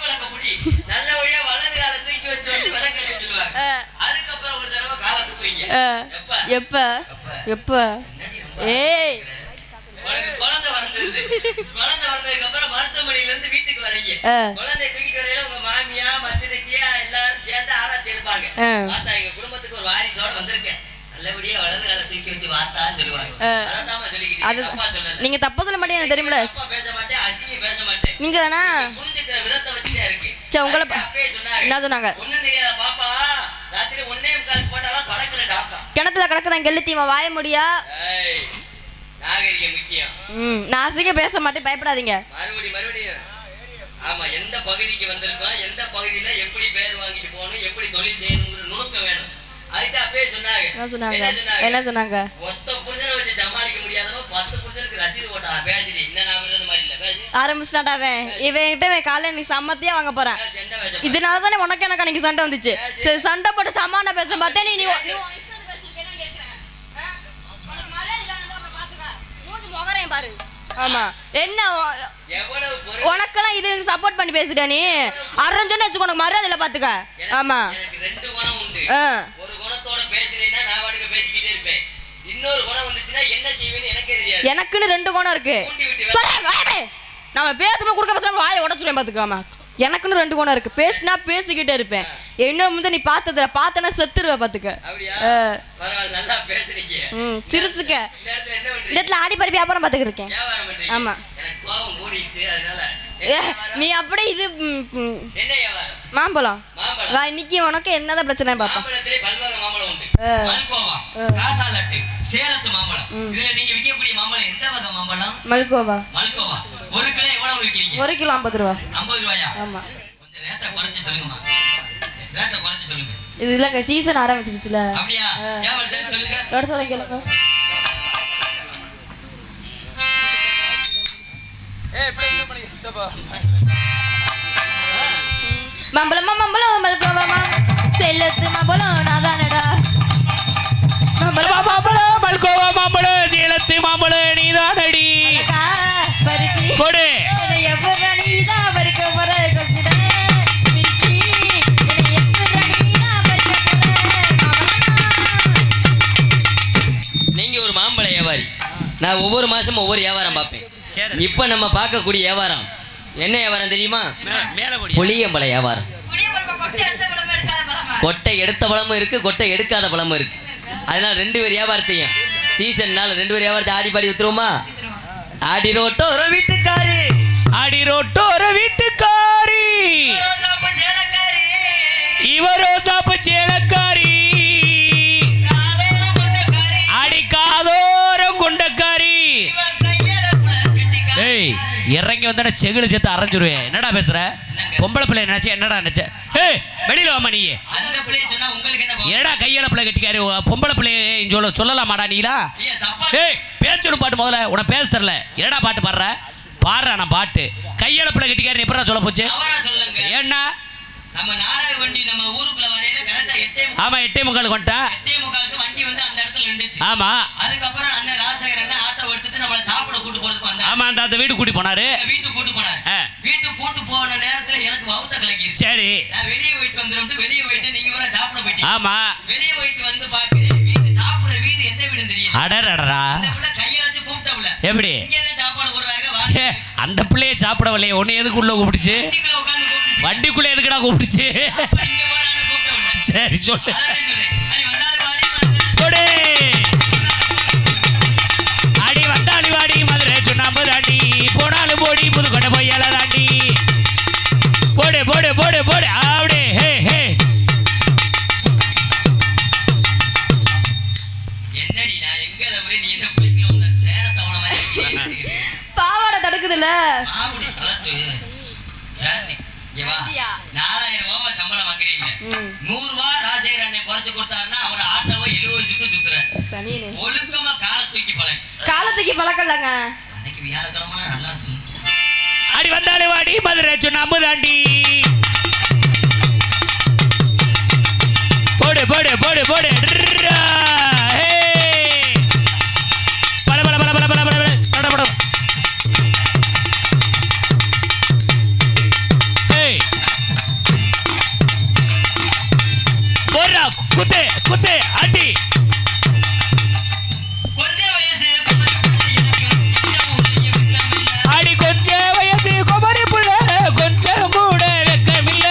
விளக்க முடி, நல்லபடியா வலது கால தூக்கி வச்சு வந்து விளக்க சொல்லுவாங்க. அதுக்கப்புறம் ஒரு தடவை கால தூக்குறீங்க. எப்ப எப்ப ஏய் குழந்தை வந்ததுக்கு அப்புறம் மருத்துவமனையில இருந்து வீட்டுக்கு வரீங்க. குழந்தை தூக்கிட்டு வரையில உங்க மாமியா மச்சினிச்சியா எல்லாரும் சேர்ந்து ஆராத்தி எடுப்பாங்க. பார்த்தா எங்க குடும்பத்துக்கு ஒரு வாரிசோட வந்திருக்கேன், நல்லபடியா வலது கால தூக்கி வச்சு வாத்தான்னு சொல்லுவாங்க. அதான் சொல்லிக்கிட்டு தப்பா சொல்லல. நீங்க தப்பா சொல்ல மாட்டீங்க, எனக்கு தெரியும்ல. தப்பா பேச மாட்டேன், அசிங்க பேச மாட்டேன். நீங்க தானா புரிஞ்சுக்கிற விதத்தை வச்சுட்டே இருக்கு. சரி, உங்களை அப்பவே சொன்னாங்க. என்ன சொன்னாங்க? ஒண்ணும் தெரியாத பாப்பா ராத்திரி 1:45 போட்டாலும் கடக்குற டாக்டர் கிணத்துல கிடக்குதான் கெளுத்திமா வாய முடியா. நாகரிகம் முக்கியம். நான் அசிங்க பேச மாட்டேன், பயப்படாதீங்க. மறுபடியும் ஆமா, எந்த பகுதிக்கு வந்திருக்கோம், எந்த பகுதியில எப்படி பேர் வாங்கிட்டு போகணும், எப்படி தொழில் செய்யணுங்கிற நுணுக்கம் வேணும். அதுக்கு அப்பவே சொன்னாங்க. என்ன சொன்னாங்க? ஒத்த புருஷனை வச்சு சமாளிக்க முடியாதவ 10 புருஷனுக்கு ரசீது போட்டான். பேசிட்டு இந்த நான் விடுறது மாதிரி இல்ல, பேசி ஆரம்பிச்சிட்டாவே. இவன்கிட்ட காலையில நீ சம்மத்தியா வாங்க போறேன். இதனாலதானே உனக்கு எனக்கு அன்னைக்கு சண்டை வந்துச்சு. சரி, சண்டை போட்டு சமான பேச பார்த்தேன். நீ பாரு. ஆமா, என்ன உனக்கெல்லாம் இது சப்போர்ட் பண்ணி பேசிட்ட நீ அரஞ்சோன்னு வச்சுக்கோ, உனக்கு மரியாதை இல்ல பாத்துக்க. ஆமா, எனக்கு 2 குணம் உண்டு. ஒரு குணத்தோட பேசுறேன்னா நான் வாட்டுக்கு பேசிக்கிட்டே இருப்பேன். இன்னொரு குணம் வந்துச்சுன்னா என்ன செய்வேன்னு எனக்கே தெரியாது. எனக்குன்னு 2 குணம் இருக்கு. நம்ம பேசும்போது குறுக்க பேசுறோம், வாயை உடச்சுருவேன் பாத்துக்காமா. எனக்குன்னு 2 குணம் இருக்கு. பேசினா பேசிக்கிட்டே இருப்பேன். இன்னும் வந்து நீ பார்த்தனா செத்துருவ பாத்துக்க. நல்லா பேசுறீங்க. சிரிச்சுக்க. இந்த இடத்துல ஆடி பருப்பி வியாபாரம் பாத்துக்கிட்டு இருக்கேன். ஆமா, நீ அப்படியே இது மாம்பழம் வா. இன்னைக்கு உனக்கு என்னதான் பிரச்சனை பாப்பா. மல்கோவா 1 கிலோ 50 ரூபா. 50 ரூபாயா? ஆமா. கொஞ்சம் ரேட்டை குறைச்சு சொல்லுங்கம்மா. ரேட்டை குறைச்சு சொல்லுங்க. இது இல்லங்க, சீசன் ஆரம்பிச்சிருச்சுல. அப்படியே எவ்வளவு தெரிஞ்சு சொல்லுங்க. எவ்வளவு சொல்லுங்க கேளுங்க. மம்பளம் மல்கோவா செல்லத்து மம்பளம் நாதானடா. மம்பளம் மல்கோவா பத்து மாம்பழ நீதானடி பறிச்சு கொடு எப்ப நீதான் பறிக்க போற கொச்சிட பிரிச்சு எப்ப நீதான் பறிக்க போற நீங்க ஒரு மாம்பழ வியாபாரி, நான் ஒவ்வொரு மாசமும் ஒவ்வொரு வியாபாரம் பார்ப்பேன். இப்ப நம்ம பார்க்கக்கூடிய வியாபாரம் என்ன வியாபாரம் தெரியுமா? புளியம்பழ வியாபாரம். கொட்டை எடுத்த பழமும் இருக்கு, கொட்டை எடுக்காத பழமும் இருக்கு. அதனால ரெண்டு பேர் வியாபாரத்தையும் சீசன்னால ரெண்டு பேர் வியாபாரத்தை ஆடி பாடி வித்துருவோமா? ஆடி ரோட்டோர வீட்டுக்காரி, ஆடி ரோட்டோர வீட்டுக்காரி, இவரோ சாப்பு சேலக்காரி, அடி காதோரம் கொண்டக்காரி. ஏய் இறங்கி வந்தா செகுடு சேர்த்து அரைஞ்சிருவேன். என்னடா பேசுற? பொம்பளை பிள்ளை நினைச்ச என்னடா நினைச்ச? ஏய் வெளியில வாமா நீ. ஏடா கையால பிள்ளை கட்டிக்காரு பொம்பளை பிள்ளைய சொல்லலாமாடா நீடா? ஏய் பேச்சணும் பாட்டு முதல்ல உனக்கு பேச தெரியல. என்னடா பாட்டு பாடுறா நான் பாட்டு. கையால பிள்ளை கட்டிக்காரு எப்படா சொல்ல போச்சு? ஏன்னா நம்ம நாடக வண்டி நம்ம ஊருக்குள்ள வரையில கரெக்ட்டா 8:30. ஆமா 8:45 கொண்டா. 8:45 வண்டி வந்து அந்த இடத்துல நின்னுச்சு. ஆமா அதுக்கப்புறம் அண்ணன் ராசகர் அண்ணன் ஆட்டோ எடுத்துட்டு நம்மள சாப்பிட கூட்டி போறதுக்கு வந்தாரு. ஆமா அந்த வீட்டுக்கு கூட்டி போனாரு. வீட்டுக்கு கூட்டி போனாரு. வீட்டுக்கு கூட்டி போன நேரத்துல எனக்கு வவுத்த கலக்கிருச்சு. சரி நான் வெளியே போயிட்டு வந்துட்டு வெளியே போயிட்டு நீங்க வர சாப்பிட போயிட்டீங்க. ஆமா வெளியே போயிட்டு வந்து பாக்குறேன் வீட்டு சாப்பிடுற வீடு எந்த வீடுன்னு தெரியல. அடடடடா அந்த புள்ள கைய வச்சு கூப்பிட்டவள எப்படி இங்க தான் சாப்பாடு போடுறாங்க வாங்க. அந்த பிள்ளைய சாப்பிடவில்லையே உன்னை எதுக்கு உள்ள கூப்பிடுச்சு? வீட்டுக்குள்ள உட்கார்ந்து கூப்பிடுச்சு. வண்டிக்குள்ள எதுக்குடா கூப்பிடுச்சு? இங்க வரான்னு கூப்பிட்டவள. சரி சொல்லு. அதான் சொல்லு. அடி வந்தாலும் வாடி கொடு அடி வந்தாளி வாடி மதுரை சுண்ணாம்பு தாண்டி போனாலும் போடி புதுக்கோட்டை பொய்யால தாண்டி போடு போடு போடு போடு அப்படி ஹே ஹே. என்னடி நான் எங்க தவறே நீ என்ன பிள்ளைங்க வந்த சேன தவண மாதிரி பாவாடை தடுக்குதுல்ல. மாவுடி கலட்டு ராண்டி ஏவா 4000 ரூபாய் சம்பளம் வாங்குறீங்க. 100 ரூபாய் ராசேகர் அண்ணன் குறைச்சு கொடுத்தாருன்னா அவர் ஆட்டோவை 70 சுத்து சுத்துறேன். சனினே ஒழுக்கமா காலை தூக்கி பழகு. காலத்துக்கு பழக்கலங்க. அன்னைக்கு வியாழக்கிழமை நல்லா தூங்கு. அடி வந்தாளி வாடி மதுரை சுண்ணாம்பு தாண்டி போடு போடு போடு போடு ஹே பல பல பல பல பல பல பட பட ஏய் போடா குத்து குத்து அடி. கொஞ்ச வயசு எனக்கு அடி கொஞ்ச வயசு குமரி புள்ள கொஞ்சம் கூட வெக்கமில்ல.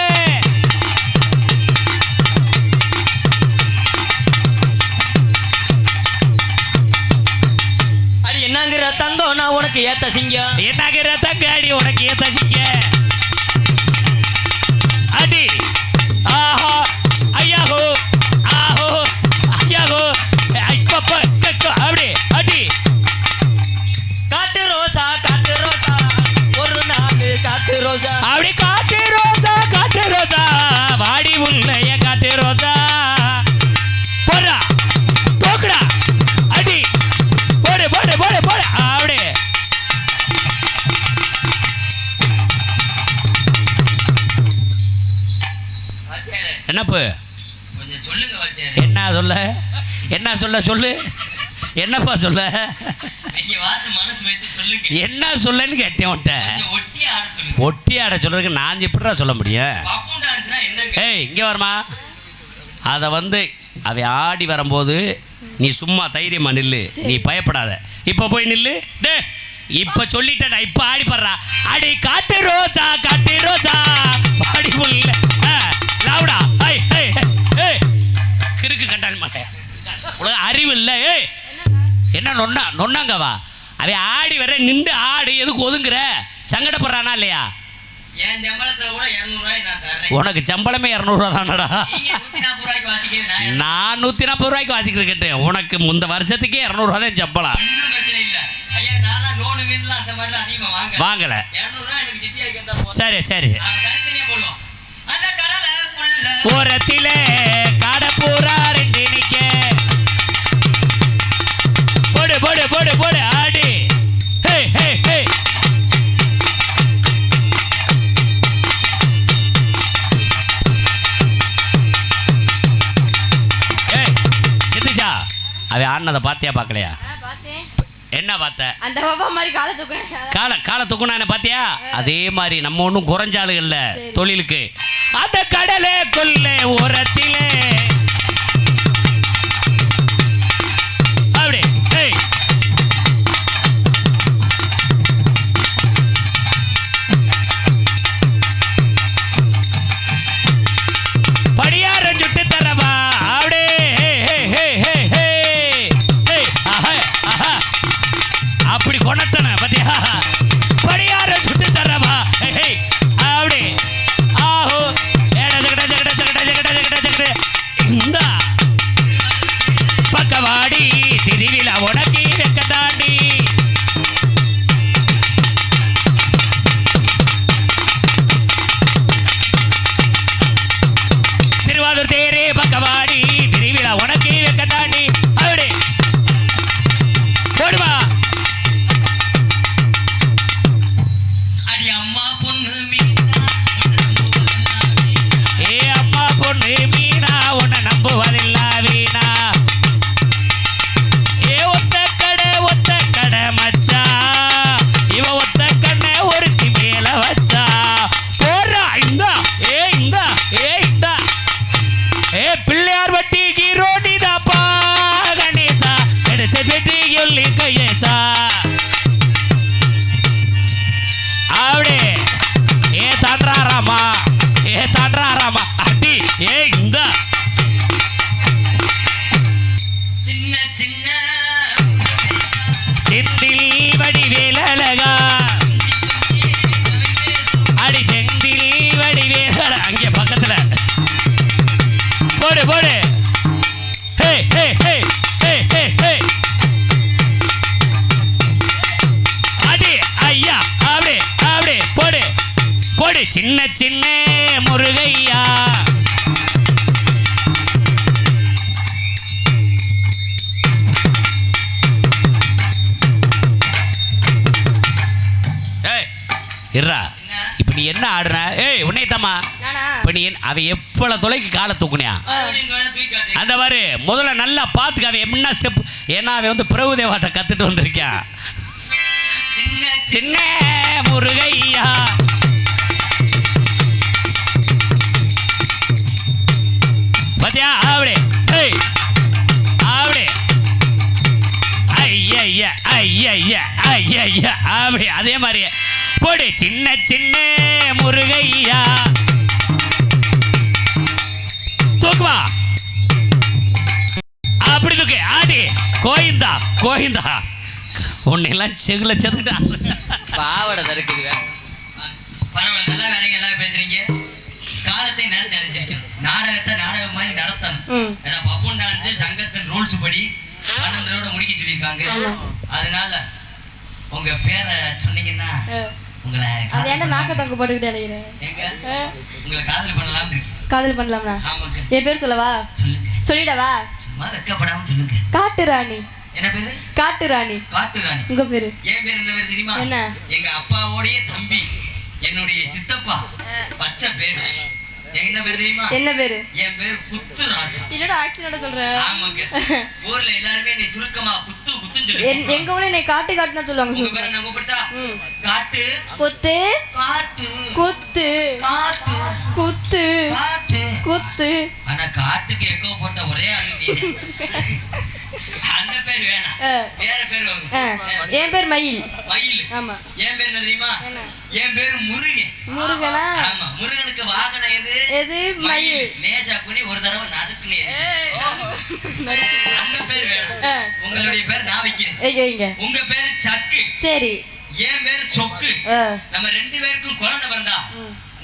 அடி என்னங்கிற தங்கம் நான் உனக்கு ஏத்த சிங்கம். என்னாகிற தங்காடி உனக்கு ஏத்த சிங்க அடி ஆஹா ஐயாஹோ ஆஹோ ஐயாஹோ ஐப்பப்ப அப்படி அடி. காட்டு ரோசா ஒரு நாடு காட்டு ரோசா. அப்படி காட்டு ரோசா வாடி உள்ளைய காட்டு ரோசா போடா தோக்குடா அடி போடு போடு போடு போடு அப்படி. வாத்தியாரே என்னப்பு கொஞ்சம் சொல்லுங்க வாத்தியாரே. என்ன சொல்ல சொல்லு என்னப்பா சொல்ல நீங்க வாத்து மனசு வச்சு சொல்லுங்க. என்ன சொல்லன்னு கேட்டேன் உன்ட்ட. கொஞ்சம் ஒட்டியா ஆட சொல்லுங்க. ஒட்டி ஆட சொல்றதுக்கு நான் எப்படிடா சொல்ல முடியும்? பஃபூன் டான்ஸ்னா என்னங்க? ஏய் இங்கே வரமா அதை அவ ஆடி வரும்போது நீ சும்மா தைரியமா நில்லு, நீ பயப்படாத. இப்போ போய் நில்லு. டே இப்போ சொல்லிட்டேடா, இப்போ ஆடி படுறா. அடி காட்டு ரோசா பாடி புல்ல லவுடா. ஐய் ஏய் ஏய் கிறுக்கு கண்டால் மாட்டேன் உனக்கு அறிவு இல்லை. ஏய் என்ன நொன்னாங்கவா அவ ஆடி வர நின்று ஆடு எதுக்கு ஒதுங்குற? சங்கடப்படுறானா இல்லையா? என் சம்பளத்துல கூட 200 ரூபாய் நான் தர்றேன். உனக்கு சம்பளமே 200 ரூபா தானடா. நீங்க 140 ரூபாய்க்கு வாசிக்கிறேன். நான் 140 ரூபாய்க்கு வாசிக்கிறது கேட்டேன். உனக்கு இந்த வருஷத்துக்கே 200 ரூபா தான் சம்பளம். ஒன்றும் பிரச்சனை இல்லை ஐயா. நான் லோனு வீணுலாம் அந்த மாதிரிலாம் அதிகமாக வாங்கல 200 ரூபாய் எனக்கு சித்தியா கேட்டா போதும். சரி தனித்தனியா போடுவோம். அந்த கடலை ஓரத்திலே காடை பூரா ரெண்டு நிக்க போடு போடு போடு போடு ஆடி. ஹே ஹே ஹே அவ ஆடினதை பார்த்தியா பார்க்கலையா? என்ன பார்த்த? அந்த பாப்பா மாதிரி காலை தூக்குறேன். காலை தூக்குனா பாத்தியா? அதே மாதிரி நம்ம ஒன்றும் குறைஞ்சாலும் இல்லை தொழிலுக்கு. அந்த கடலை கொல்ல ஓரத்திலே அப்படி படியாரம் சுட்டு தரவா அப்படி அப்படி கொண்டன பத்தியா? படியாரம் சுட்டு தரவா அப்படி ஆஹோ இந்த பக்கவாடி திருவிழா உனக்கு வெக்க தாண்டி திருவாரூர் தேரே பக்கவாடி திருவிழா உனக்கு வெக்க தாண்டி அப்படி போடுவா. அடி அம்மா பொண்ணு ஏ அம்மா பொண்ணு மீனா உன்னை நம்புவதில்ல வீணா. ஏ ஒத்த கடை மச்சா இவ ஒத்த கண்ணை ஒருத்தி மேல வச்சா போடுறா. இந்தா ஏ பிள்ளையார் வட்டி கீரோடி தாப்பா கணேசா எடுத்து பெட்டி சொல்லி கையேச்சா அப்படி ஏ தாண்டாராமா அடி ஏ இந்த சின்ன சின்ன செந்தில் வடிவேலழகா அடி செந்தில் வடிவேல அங்கே பக்கத்துல போடு ஹே அடி ஐயா அப்படி போடு சின்ன முருகையா. இருடா இப்ப நீ என்ன ஆடுற? உன்னையத்தம்மா இப்ப நீ அவ எவ்வளவு தொலைக்கு காலை தூக்குனியா அந்த மாதிரி முதல்ல நல்லா பார்த்துக்க. அவன் என்ன ஸ்டெப்? ஏன்னா அவன் வந்து பிரபு தேவாட்ட கத்துட்டு வந்திருக்கான். சின்ன முருகையா பாத்தியா? அப்படி ஐயா அப்படி அதே மாதிரி போடு சின்ன முருகையா தூக்குவா அப்படி தூக்கு ஆடி கோயிந்தா உன்னெல்லாம் செகுல செதுக்கிட்டா பாவடை தடுக்குது. பரவாயில்ல, நல்லா வேறீங்க, எல்லாம் பேசுறீங்க. காலத்தை நேரத்தை அனுசரிக்கணும். நாடகத்தை நாடகம் மாதிரி நடத்தணும். ஏன்னா பப்புன் டான்ஸ் சங்கத்தின் ரூல்ஸ் படி 12 முடிக்க சொல்லியிருக்காங்க. அதனால உங்க பேரை சொன்னீங்கன்னா உங்களை உங்களை காதல் பண்ணலாம் இருக்கு. காதல் பண்ணலாம்னா என் பேர் சொல்லவா? சொல்லிடவா? சும்மா வெக்கப்படாம சொல்லுங்க. காட்டுராணி. என்ன பேரு? காட்டுராணி. உங்க பேரு? என் பேரு என்ன பேரு தெரியுமா? என்ன? எங்க அப்பாவோடைய தம்பி, என்னுடைய சித்தப்பா பச்ச பேரு. என்ன பேரு தெரியுமா? என்ன பேரு? என் பேரு குத்து ராசா. இல்லடா ஆக்சனோட சொல்றேன். ஆமாங்க. ஊர்ல எல்லாரும் நீ சுருக்கமா குத்துன்னு சொல்லி எங்க ஊர்ல நீ காட்டுனா சொல்லுவாங்க. உங்க பேரு என்ன கூப்பிட்டா? காட்டு குத்து காட்டு குத்து காட்டு குத்து காட்டு குத்து. ஆனா காட்டுக்கு எக்கோ போட்ட ஒரே ஆளு அந்த பேர் வேணாம், வேற பேர் வாங்க. என் பேர் மயில். ஆமா. என் பேர் என்ன தெரியுமா? என் பேரு முருகன். முருகனா? ஆமா. முருகனுக்கு வாகனம் எது? மயில். நேசா குனி ஒரு தடவை நதுக்குனே. அந்த பேர் வேணாம். உங்களுடைய பேர் நான் வைக்கிறேன். உங்க பேரு சக்கு. சரி. என் பேரு சொக்கு. நம்ம 2 பேருக்கும் குழந்தை பிறந்தா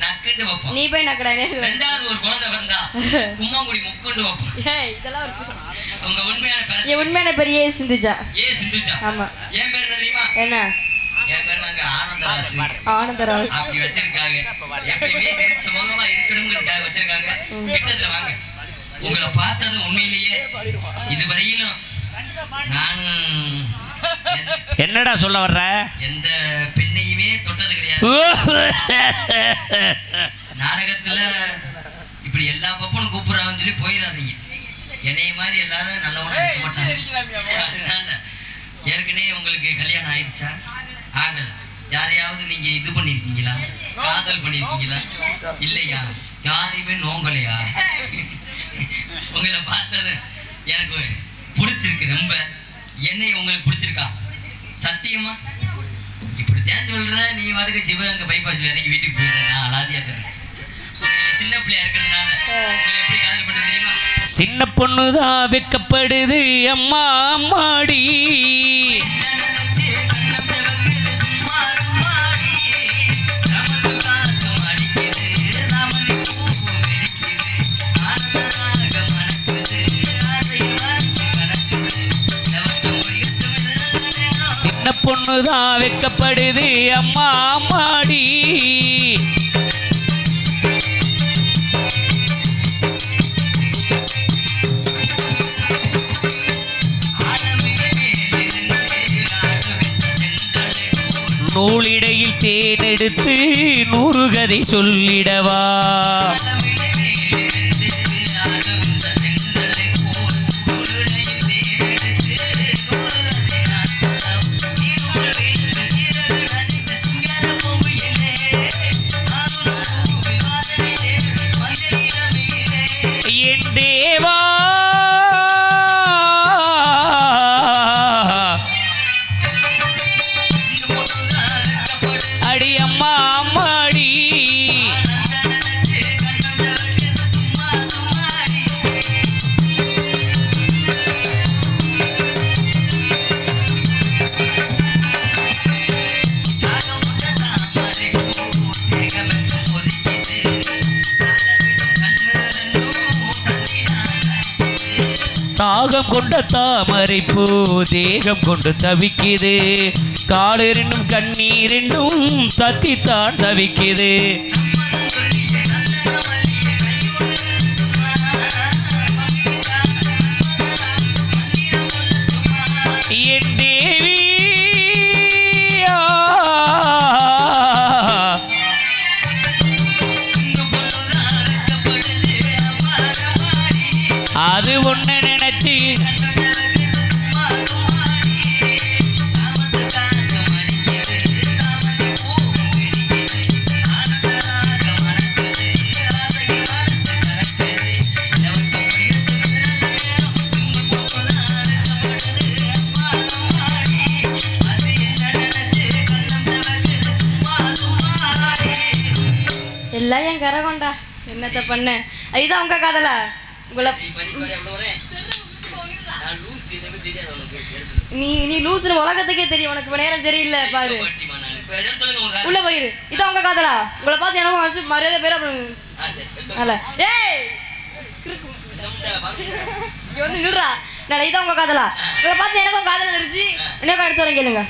நக்குண்டு வைப்போம். நீ போய் நக்கடா. ரெண்டாவது ஒரு குழந்தை பிறந்தா கும்மங்குடி முக்குண்டு வைப்போம். இதெல்லாம் உங்க உண்மையான பேர் ஏ சிந்துஜா. ஆமா. என் பேர் என்ன தெரியுமா? என்ன? என் பேர் நாங்க ஆனந்தராஸ். அப்படி வச்சிருக்காங்க. எப்பயுமே சிரிச்ச முகமா இருக்கணும்ங்கிறதுக்காக வச்சிருக்காங்க. கிட்டத்துல வாங்க. உங்களை பார்த்தது உண்மையிலேயே இதுவரையிலும் நானும் என்னடா சொல்ல வர்ற? எந்த பெண்ணையுமே தொட்டது கிடையாது. நாடகத்துல இப்படி எல்லா பப்பனும் கூப்பிடுறாங்கன்னு சொல்லி போயிடாதீங்க. என்னைய மாதிரி எல்லாரும் நல்லவனா இருக்க மாட்டாங்க. அதனால ஏற்கனவே உங்களுக்கு கல்யாணம் ஆயிடுச்சா? ஆகல. யாரையாவது நீங்க இது பண்ணிருக்கீங்களா? காதல் பண்ணிருக்கீங்களா? இல்லையா? யாரையுமே நோங்கலையா? உங்களை பார்த்தது எனக்கு பிடிச்சிருக்கு ரொம்ப. என்னை உங்களுக்கு பிடிச்சிருக்கா? சத்தியமா? இப்படித்தான் சொல்ற. நீ வாட்டுக்கு சிவகங்கை பைபாஸ் வரைக்கும் வீட்டுக்கு போயிடுற. நான் அலாதியா தரேன். சின்ன பிள்ளையா இருக்கிறதுனால உங்களை எப்படி காதல் பண்றது தெரியுமா? சின்ன பொண்ணுதான் வெக்கப்படுது அம்மா அம்மாடி. சின்ன பொண்ணுதான் வெக்கப்படுது அம்மா அம்மாடி. நூலிடையில் தேனெடுத்து 100 கதை சொல்லிடவா. என் தேவா அடி அம்மா அம்மாடி. தாகம் கொண்ட தாமரை பூ தேகம் கொண்டு தவிக்குது. காடு ரெண்டும் கண்ணீர் ரெண்டும் தத்தித்தான் தவிக்குது. என் தேவி அது ஒண்ணு நினைச்சு எல்லாம் என் கரகம்டா. என்னத்த பண்ண? இதுதான் உங்க காதலா? உங்களை நீ லூசுன்னு உலகத்துக்கே தெரியும். உனக்கு நேரம் சரியில்லை பாரு. உள்ள போயிரு. இதான் உங்க காதலா? உங்களை பார்த்து எனக்கும் வச்சு மரியாதை பேர் அல்ல. ஏய் இங்க வந்து நில்றா. நான் இதான் உங்க காதலா? உங்களை பார்த்து எனக்கும் காதல் வந்துருச்சு. என்ன எடுத்து வரேன் கேளுங்க.